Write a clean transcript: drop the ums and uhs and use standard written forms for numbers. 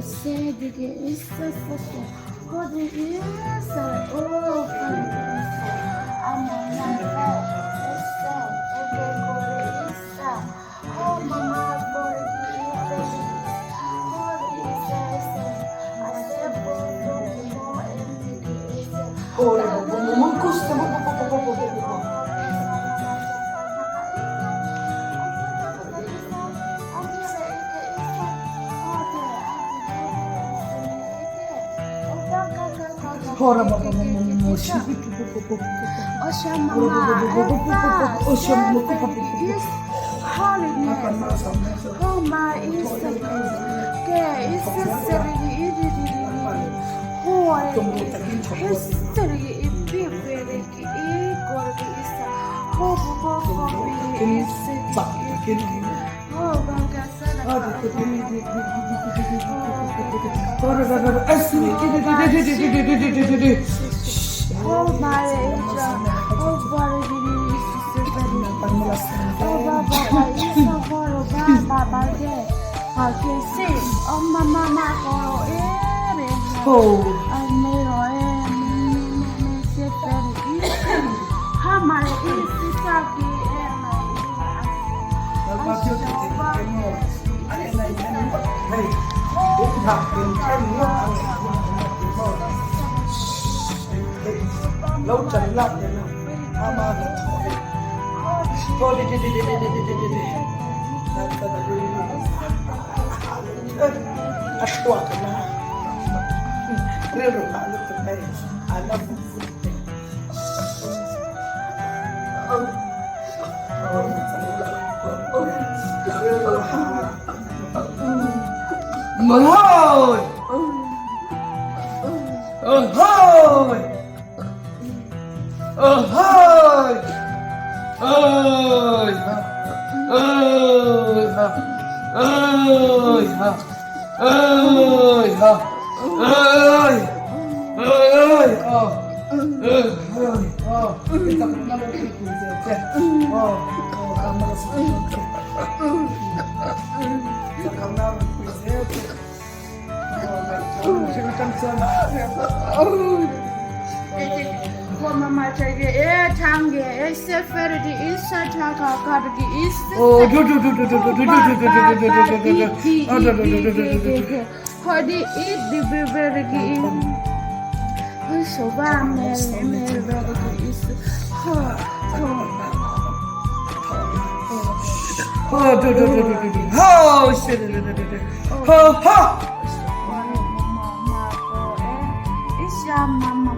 세디게 있었었어. 거기 있어. 오, 거기 있어. 아무나 있어. 여기 거기 있어. 엄마가 거기 있어. 거기 있어. 아세포 뭐 엔디게 있어. Ora, non costa Ora, lâu chẳng lặng đấy mà thôi đi ăn quả cái nào riêng rồi cả lúc tới đây ăn nó mừng thôi thôi hơi ơi Mama take it, tangi, seferdi, isa taka, kargi, isa. Oh, do. Hadi eat the bebergi. So bam, merbergi is. Oh, do. Oh, shit. Ha. Mama, Isha mama.